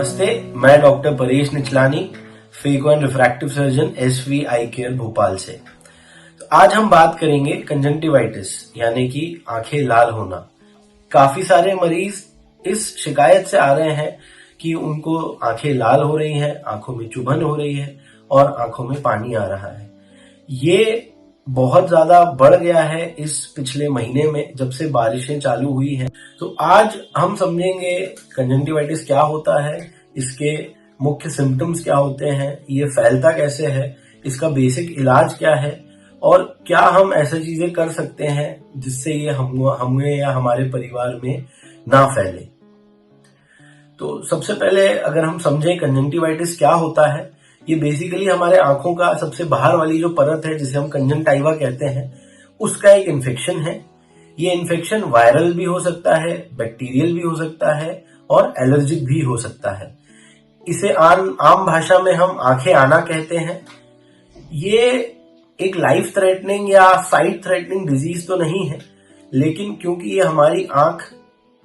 नमस्ते, मैं doctor Paresh Nichlani, phaco and refractive surgeon SV eye care Bhopal से। तो आज हम बात करेंगे कंजंक्टिवाइटिस यानी कि आंखें लाल होना। काफी सारे मरीज इस शिकायत से आ रहे हैं कि उनको आंखें लाल हो रही हैं, आंखों में चुभन हो रही है और आंखों में पानी आ रहा है। ये बहुत ज्यादा बढ़ गया है इस पिछले महीने में जब से बारिशें चालू हुई हैं। तो आज हम समझेंगे कंजंक्टिवाइटिस क्या होता है, इसके मुख्य सिम्टम्स क्या होते हैं, ये फैलता कैसे है, इसका बेसिक इलाज क्या है और क्या हम ऐसी चीजें कर सकते हैं जिससे ये हमें या हमारे परिवार में ना फैले। तो सबसे पहले अगर हम समझें कंजंक्टिवाइटिस क्या होता है, ये बेसिकली हमारे आंखों का सबसे बाहर वाली जो परत है जिसे हम कंजंक्टाइवा कहते हैं, उसका एक इन्फेक्शन है। ये इन्फेक्शन वायरल भी हो सकता है, बैक्टीरियल भी हो सकता है और एलर्जिक भी हो सकता है। इसे आम भाषा में हम आंखें आना कहते हैं। ये एक लाइफ थ्रेटनिंग या साइट थ्रेटनिंग डिजीज तो नहीं है, लेकिन क्योंकि ये हमारी आंख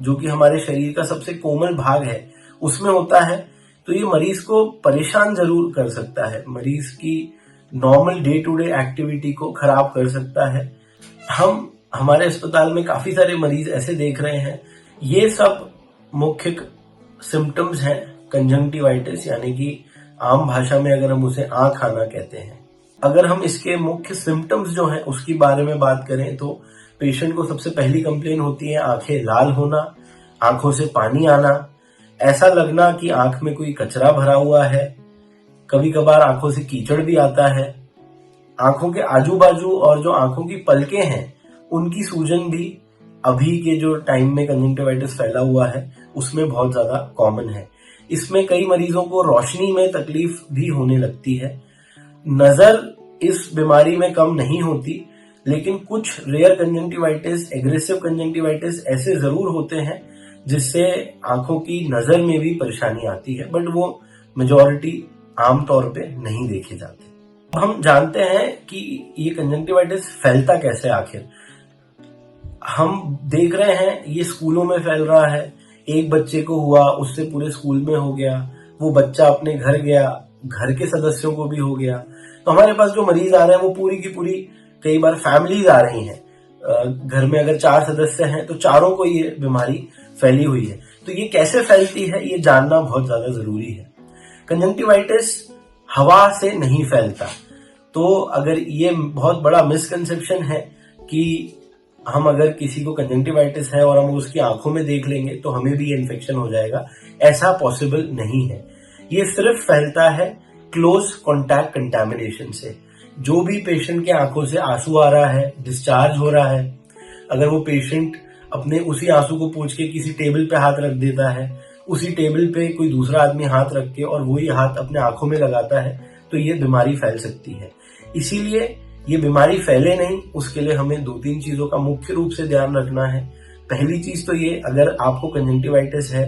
जो कि हमारे शरीर का सबसे कोमल भाग है उसमें होता है, तो ये मरीज को परेशान जरूर कर सकता है, मरीज की normal day to day activity को खराब कर सकता है। हम हमारे अस्पताल में काफी सारे मरीज ऐसे देख रहे हैं। ये सब मुख्य सिम्टम्स हैं कंजंक्टिवाइटिस यानी कि आम भाषा में अगर हम उसे आंख आना कहते हैं। अगर हम इसके मुख्य सिम्टम्स जो हैं उसके बारे में बात करें तो पेशेंट को सबसे पहली कंप्लेन होती है आंखें लाल होना, आंखों से पानी आना, ऐसा लगना कि आंख में कोई कचरा भरा हुआ है, कभी कभार आंखों से कीचड़ भी आता है, आंखों के आजू बाजू और जो आंखों की पलकें हैं उनकी सूजन भी अभी के जो टाइम में कंजंक्टिवाइटिस फैला हुआ है उसमें बहुत ज्यादा कॉमन है। इसमें कई मरीजों को रोशनी में तकलीफ भी होने लगती है। नजर इस बीमारी में कम नहीं होती, लेकिन कुछ रेयर कंजंक्टिवाइटिस, एग्रेसिव कंजंक्टिवाइटिस ऐसे जरूर होते हैं जिससे आंखों की नजर में भी परेशानी आती है, बट वो मेजॉरिटी आमतौर पे नहीं देखे जाते। हम जानते हैं कि ये कंजंक्टिवाइटिस फैलता कैसे आखिर। हम देख रहे हैं ये स्कूलों में फैल रहा है, एक बच्चे को हुआ उससे पूरे स्कूल में हो गया, वो बच्चा अपने घर गया, घर के सदस्यों को भी हो गया। तो हमारे पास जो मरीज आ रहे हैं वो पूरी की पूरी कई बार फैमिलीज आ रही हैं। घर में अगर 4 सदस्य हैं तो चारों को ये बीमारी फैली हुई है। तो ये कैसे फैलती है ये जानना बहुत ज्यादा जरूरी है। कंजंक्टिवाइटिस हवा से नहीं फैलता, तो अगर ये बहुत बड़ा मिसकंसेप्शन है कि हम अगर किसी को कंजंक्टिवाइटिस है और हम उसकी आंखों में देख लेंगे तो हमें भी ये इन्फेक्शन हो जाएगा, ऐसा पॉसिबल नहीं है। ये सिर्फ फैलता है क्लोज कॉन्टैक्ट कंटैमिनेशन से। जो भी पेशेंट के आंखों से आंसू आ रहा है, डिस्चार्ज हो रहा है, अगर वो पेशेंट अपने उसी आंसू को पोंछ के किसी टेबल पे हाथ रख देता है, उसी टेबल पे कोई दूसरा आदमी हाथ रख के और वही हाथ अपने आंखों में लगाता है, तो ये बीमारी फैल सकती है। इसीलिए ये बीमारी फैले नहीं, उसके लिए हमें 2-3 चीजों का मुख्य रूप से ध्यान रखना है। पहली चीज तो ये, अगर आपको कंजंक्टिवाइटिस है,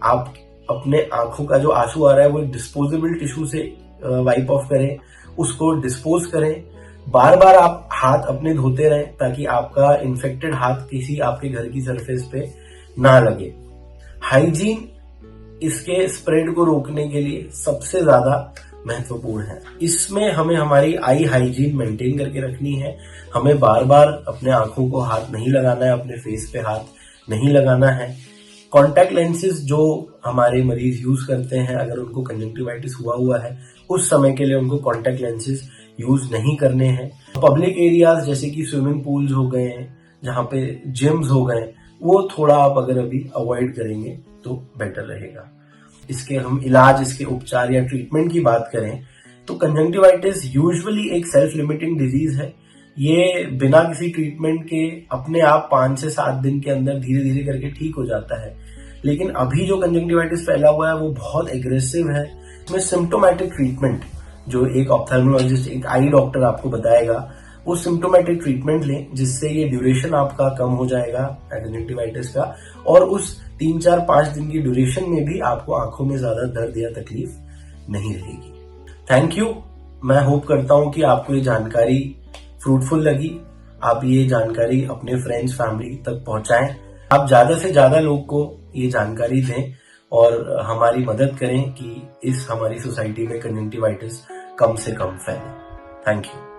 आप अपने आंखों का जो आंसू आ रहा है वो डिस्पोजेबल टिश्यू से वाइप ऑफ करें, उसको डिस्पोज करें। बार बार आप हाथ अपने धोते रहें ताकि आपका इन्फेक्टेड हाथ किसी आपके घर की सरफेस पे ना लगे। हाइजीन इसके स्प्रेड को रोकने के लिए सबसे ज्यादा महत्वपूर्ण है। इसमें हमें हमारी आई हाइजीन मेंटेन करके रखनी है। हमें बार बार अपने आंखों को हाथ नहीं लगाना है, अपने फेस पे हाथ नहीं लगाना है। कॉन्टैक्ट लेंसेज जो हमारे मरीज यूज करते हैं, अगर उनको कंजंक्टिवाइटिस हुआ है उस समय के लिए उनको कॉन्टैक्ट लेंसेज यूज नहीं करने हैं। पब्लिक एरियाज जैसे कि स्विमिंग पूल्स हो गए हैं, जहाँ पे जिम्स हो गए, वो थोड़ा आप अगर अभी अवॉइड करेंगे तो बेटर रहेगा। इसके हम इलाज, इसके उपचार या ट्रीटमेंट की बात करें तो कंजंक्टिवाइटिस यूजुअली एक सेल्फ लिमिटिंग डिजीज है। ये बिना किसी ट्रीटमेंट के अपने आप 5 से 7 दिन के अंदर धीरे धीरे करके ठीक हो जाता है। लेकिन अभी जो कंजंक्टिवाइटिस फैला हुआ है वो बहुत एग्रेसिव है। इसमें सिम्टोमेटिक ट्रीटमेंट जो एक ऑप्थेल्मोलॉजिस्ट, एक आई डॉक्टर आपको बताएगा, वो सिम्टोमेटिक ट्रीटमेंट लें जिससे ये ड्यूरेशन आपका कम हो जाएगा कंजंक्टिवाइटिस का, और उस 3-4-5 दिन की ड्यूरेशन में भी आपको आंखों में ज्यादा दर्द या तकलीफ नहीं रहेगी। Thank you. मैं होप करता हूं कि आपको ये जानकारी फ्रूटफुल लगी। आप ये जानकारी अपने फ्रेंड्स, फैमिली तक पहुंचाएं। आप ज्यादा से ज्यादा लोग को ये जानकारी दें और हमारी मदद करें कि इस हमारी सोसाइटी में कंजंक्टिवाइटिस कम से कम फैले। Thank you.